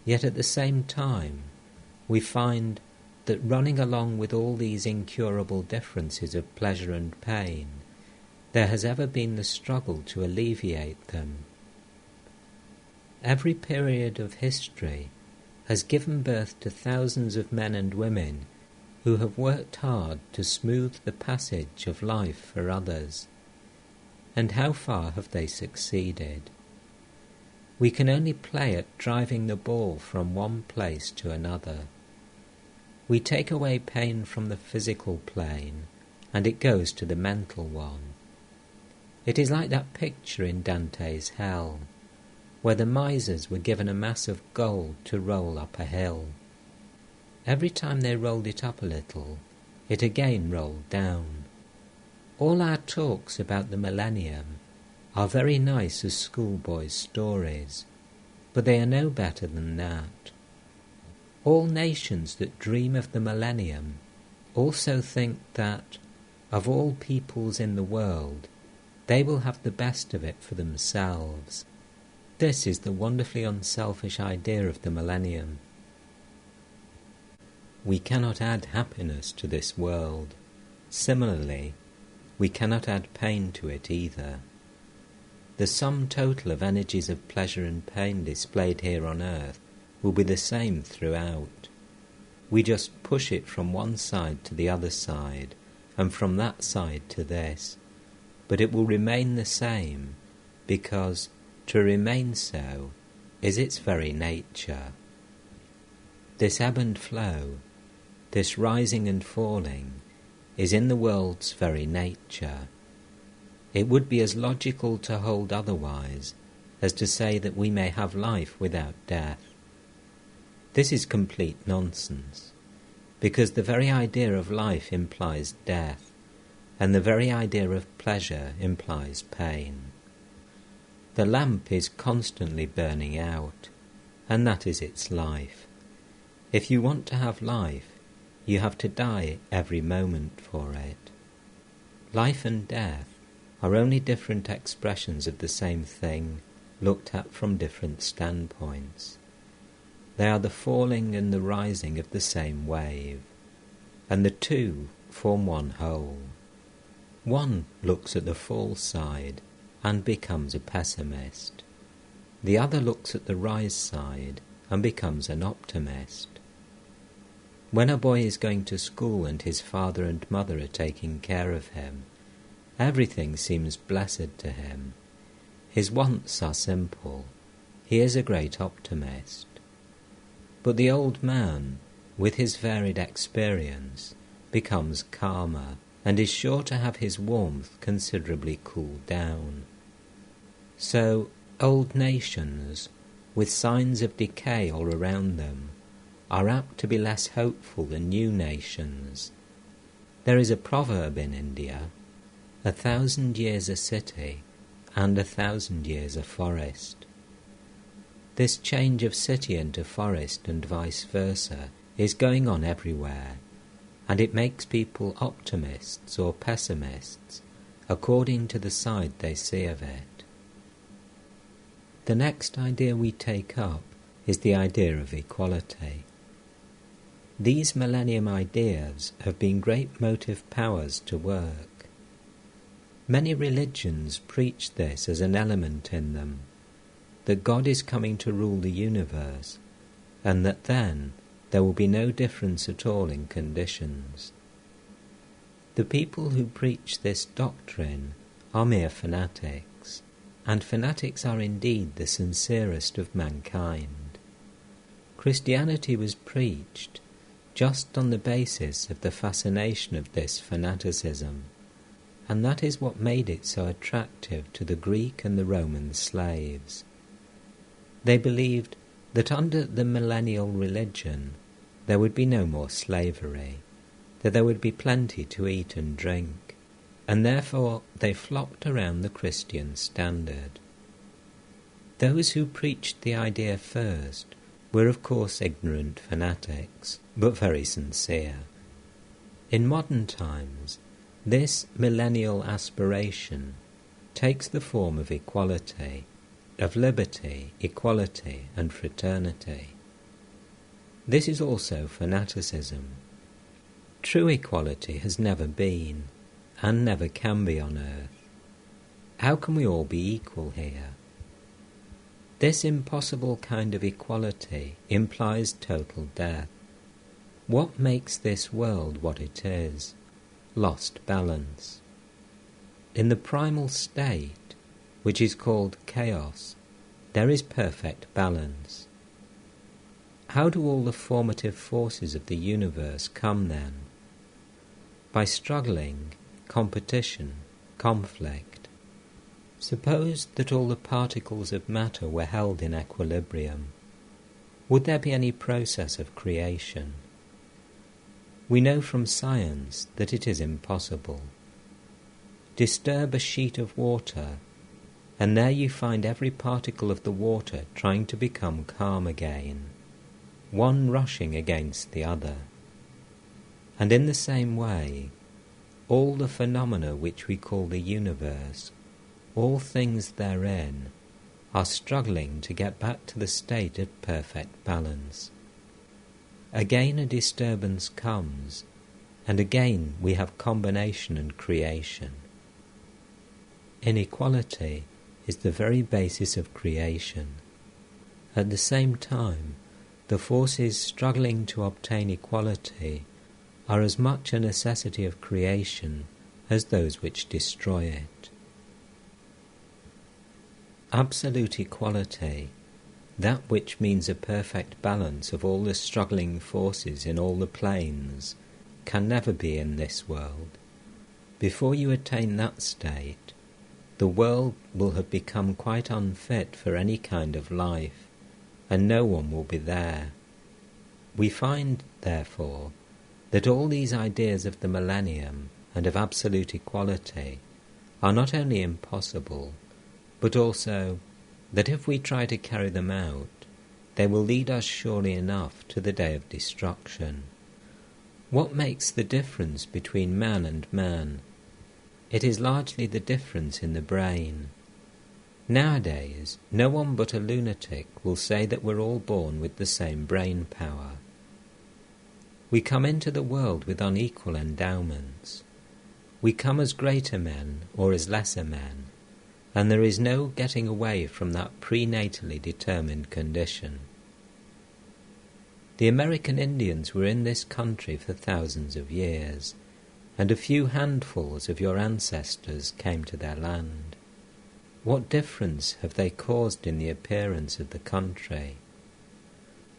Yet at the same time, we find that running along with all these incurable differences of pleasure and pain, there has ever been the struggle to alleviate them. Every period of history has given birth to thousands of men and women who have worked hard to smooth the passage of life for others. And how far have they succeeded? We can only play at driving the ball from one place to another. We take away pain from the physical plane, and it goes to the mental one. It is like that picture in Dante's Hell, where the misers were given a mass of gold to roll up a hill. Every time they rolled it up a little, it again rolled down. All our talks about the millennium are very nice as schoolboys' stories, but they are no better than that. All nations that dream of the millennium also think that, of all peoples in the world, they will have the best of it for themselves. This is the wonderfully unselfish idea of the millennium. We cannot add happiness to this world. Similarly, we cannot add pain to it either. The sum total of energies of pleasure and pain displayed here on earth will be the same throughout. We just push it from one side to the other side, and from that side to this, but it will remain the same, because to remain so is its very nature. This ebb and flow, this rising and falling, is in the world's very nature. It would be as logical to hold otherwise as to say that we may have life without death. This is complete nonsense, because the very idea of life implies death, and the very idea of pleasure implies pain. The lamp is constantly burning out, and that is its life. If you want to have life, you have to die every moment for it. Life and death are only different expressions of the same thing, looked at from different standpoints. They are the falling and the rising of the same wave, and the two form one whole. One looks at the fall side and becomes a pessimist. The other looks at the rise side and becomes an optimist. When a boy is going to school and his father and mother are taking care of him, everything seems blessed to him. His wants are simple. He is a great optimist. But the old man, with his varied experience, becomes calmer and is sure to have his warmth considerably cooled down. So, old nations, with signs of decay all around them, are apt to be less hopeful than new nations. There is a proverb in India, 1,000 years a city and 1,000 years a forest. This change of city into forest and vice versa is going on everywhere, and it makes people optimists or pessimists according to the side they see of it. The next idea we take up is the idea of equality. These millennium ideas have been great motive powers to work. Many religions preach this as an element in them, that God is coming to rule the universe, and that then there will be no difference at all in conditions. The people who preach this doctrine are mere fanatics, and fanatics are indeed the sincerest of mankind. Christianity was preached just on the basis of the fascination of this fanaticism, and that is what made it so attractive to the Greek and the Roman slaves. They believed that under the millennial religion there would be no more slavery, that there would be plenty to eat and drink, and therefore they flocked around the Christian standard. Those who preached the idea first were of course ignorant fanatics, but very sincere. In modern times, this millennial aspiration takes the form of equality, of liberty, equality, and fraternity. This is also fanaticism. True equality has never been, and never can be on earth. How can we all be equal here? This impossible kind of equality implies total death. What makes this world what it is? Lost balance. In the primal state, which is called chaos, there is perfect balance. How do all the formative forces of the universe come then? By struggling, competition, conflict. Suppose that all the particles of matter were held in equilibrium. Would there be any process of creation? We know from science that it is impossible. Disturb a sheet of water, and there you find every particle of the water trying to become calm again, one rushing against the other. And in the same way, all the phenomena which we call the universe, all things therein, are struggling to get back to the state of perfect balance. Again a disturbance comes, and again we have combination and creation. Inequality is the very basis of creation. At the same time, the forces struggling to obtain equality are as much a necessity of creation as those which destroy it. Absolute equality, that which means a perfect balance of all the struggling forces in all the planes, can never be in this world. Before you attain that state, the world will have become quite unfit for any kind of life, and no one will be there. We find, therefore, that all these ideas of the millennium and of absolute equality are not only impossible, but also that if we try to carry them out, they will lead us surely enough to the day of destruction. What makes the difference between man and man? It is largely the difference in the brain. Nowadays, no one but a lunatic will say that we're all born with the same brain power. We come into the world with unequal endowments. We come as greater men or as lesser men, and there is no getting away from that prenatally determined condition. The American Indians were in this country for thousands of years, and a few handfuls of your ancestors came to their land. What difference have they caused in the appearance of the country?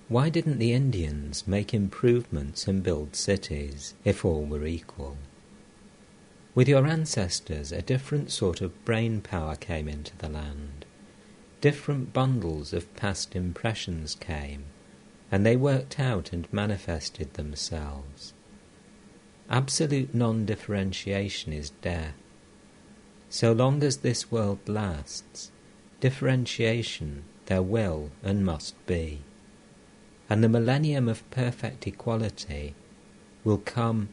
Why didn't the Indians make improvements and build cities, if all were equal? With your ancestors, a different sort of brain power came into the land. Different bundles of past impressions came, and they worked out and manifested themselves. Absolute non-differentiation is death. So long as this world lasts, differentiation there will and must be. And the millennium of perfect equality will come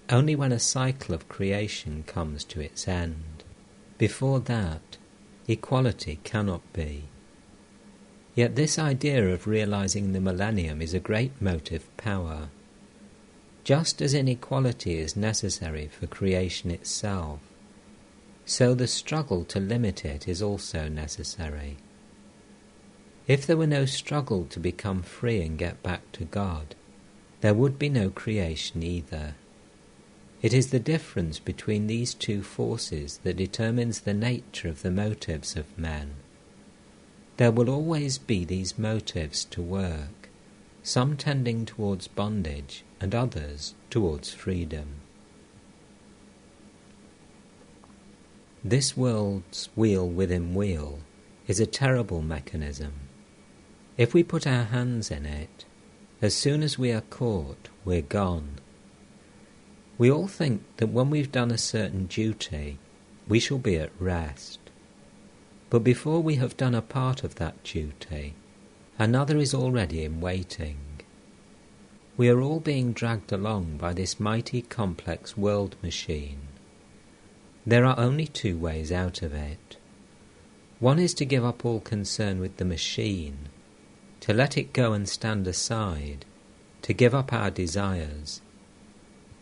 only when a cycle of creation comes to its end. Before that, equality cannot be. Yet this idea of realizing the millennium is a great motive power. Just as inequality is necessary for creation itself, so the struggle to limit it is also necessary. If there were no struggle to become free and get back to God, there would be no creation either. It is the difference between these two forces that determines the nature of the motives of men. There will always be these motives to work, some tending towards bondage and others towards freedom. This world's wheel within wheel is a terrible mechanism. If we put our hands in it, as soon as we are caught, we're gone. We all think that when we've done a certain duty, we shall be at rest. But before we have done a part of that duty, another is already in waiting. We are all being dragged along by this mighty complex world machine. There are only two ways out of it. One is to give up all concern with the machine, to let it go and stand aside, to give up our desires.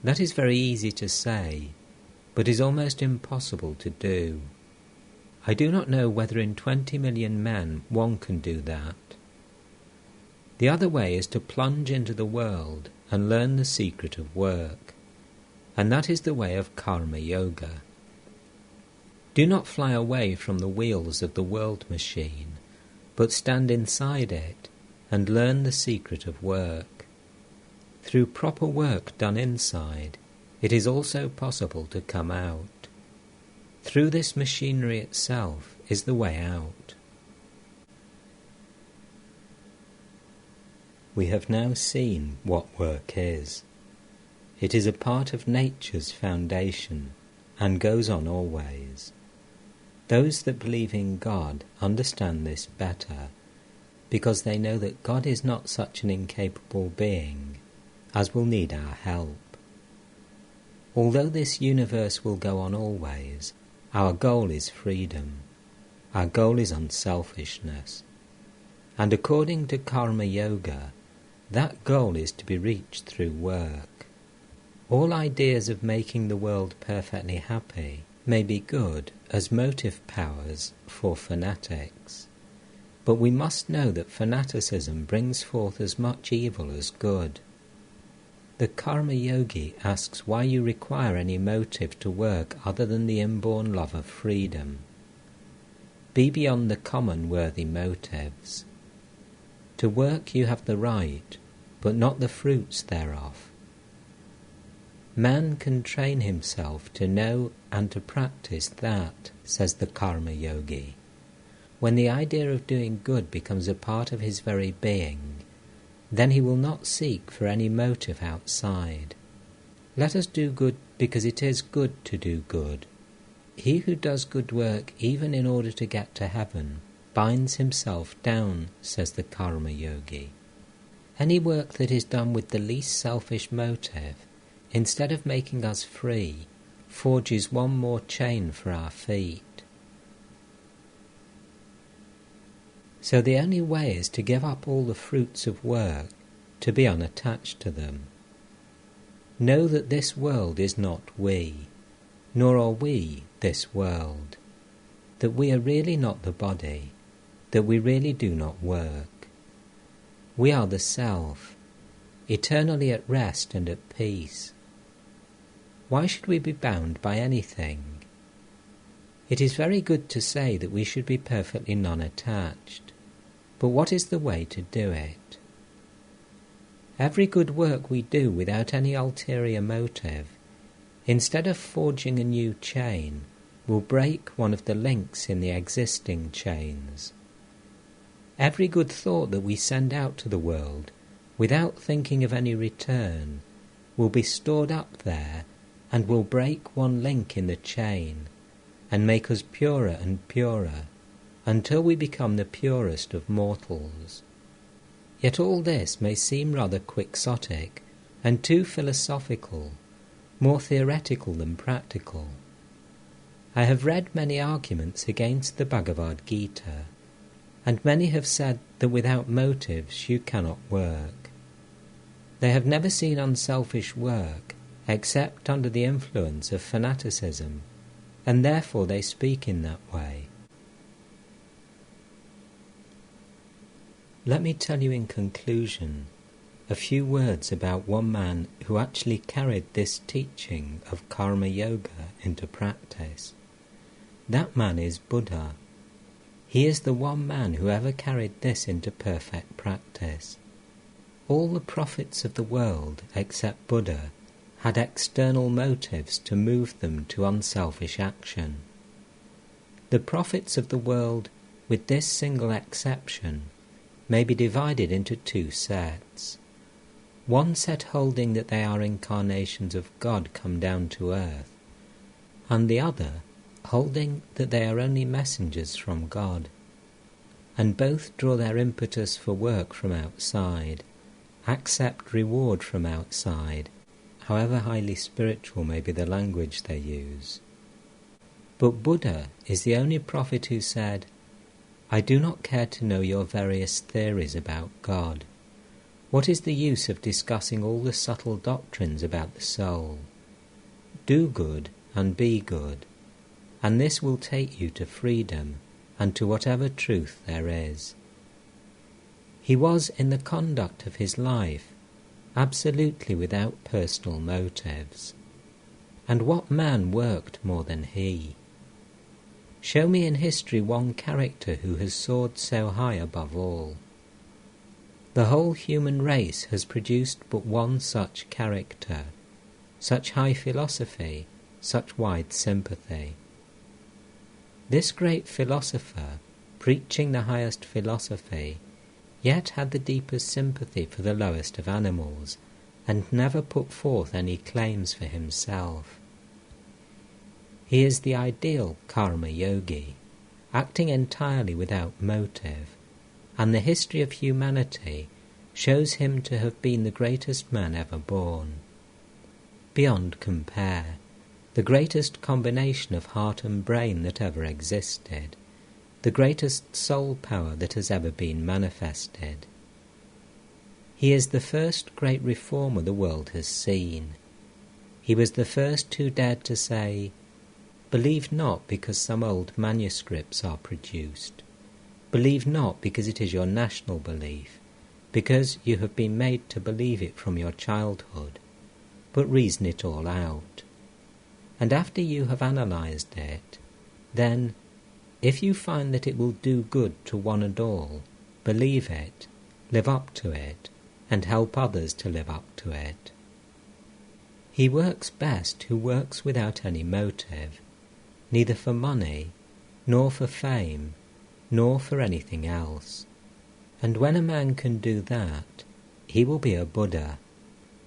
That is very easy to say, but is almost impossible to do. I do not know whether in 20 million men one can do that. The other way is to plunge into the world and learn the secret of work, and that is the way of karma yoga. Do not fly away from the wheels of the world machine, but stand inside it and learn the secret of work. Through proper work done inside, it is also possible to come out. Through this machinery itself is the way out. We have now seen what work is. It is a part of nature's foundation and goes on always. Those that believe in God understand this better, because they know that God is not such an incapable being as will need our help. Although this universe will go on always, our goal is freedom. Our goal is unselfishness. And according to karma yoga, that goal is to be reached through work. All ideas of making the world perfectly happy may be good as motive powers for fanatics. But we must know that fanaticism brings forth as much evil as good. The karma yogi asks why you require any motive to work other than the inborn love of freedom. Be beyond the common worthy motives. To work you have the right, but not the fruits thereof. Man can train himself to know and to practice that, says the Karma Yogi. When the idea of doing good becomes a part of his very being, then he will not seek for any motive outside. Let us do good because it is good to do good. He who does good work even in order to get to heaven binds himself down, says the Karma Yogi. Any work that is done with the least selfish motive, instead of making us free, forges one more chain for our feet. So the only way is to give up all the fruits of work, to be unattached to them. Know that this world is not we, nor are we this world, that we are really not the body, that we really do not work. We are the self, eternally at rest and at peace. Why should we be bound by anything? It is very good to say that we should be perfectly non-attached, but what is the way to do it? Every good work we do without any ulterior motive, instead of forging a new chain, will break one of the links in the existing chains. Every good thought that we send out to the world, without thinking of any return, will be stored up there and will break one link in the chain, and make us purer and purer, until we become the purest of mortals. Yet all this may seem rather quixotic and too philosophical, more theoretical than practical. I have read many arguments against the Bhagavad Gita, and many have said that without motives you cannot work. They have never seen unselfish work except under the influence of fanaticism, and therefore they speak in that way. Let me tell you in conclusion a few words about one man who actually carried this teaching of Karma Yoga into practice. That man is Buddha. He is the one man who ever carried this into perfect practice. All the prophets of the world, except Buddha, had external motives to move them to unselfish action. The prophets of the world, with this single exception, may be divided into two sets. One set holding that they are incarnations of God come down to earth, and the other holding that they are only messengers from God. And both draw their impetus for work from outside, accept reward from outside, however highly spiritual may be the language they use. But Buddha is the only prophet who said, "I do not care to know your various theories about God. What is the use of discussing all the subtle doctrines about the soul? Do good and be good, and this will take you to freedom and to whatever truth there is." He was, in the conduct of his life, absolutely without personal motives. And what man worked more than he? Show me in history one character who has soared so high above all. The whole human race has produced but one such character, such high philosophy, such wide sympathy. This great philosopher, preaching the highest philosophy, yet had the deepest sympathy for the lowest of animals, and never put forth any claims for himself. He is the ideal Karma Yogi, acting entirely without motive, and the history of humanity shows him to have been the greatest man ever born. Beyond compare, the greatest combination of heart and brain that ever existed, the greatest soul power that has ever been manifested. He is the first great reformer the world has seen. He was the first who dared to say, "Believe not because some old manuscripts are produced. Believe not because it is your national belief, because you have been made to believe it from your childhood, but reason it all out. And after you have analysed it, then, if you find that it will do good to one and all, believe it, live up to it, and help others to live up to it." He works best who works without any motive, neither for money, nor for fame, nor for anything else. And when a man can do that, he will be a Buddha,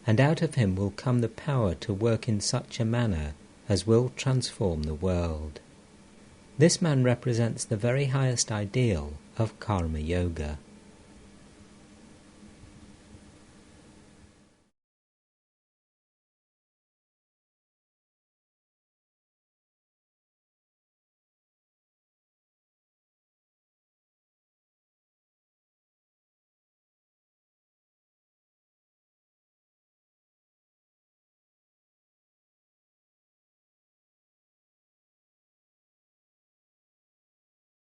and out of him will come the power to work in such a manner as will transform the world. This man represents the very highest ideal of karma yoga.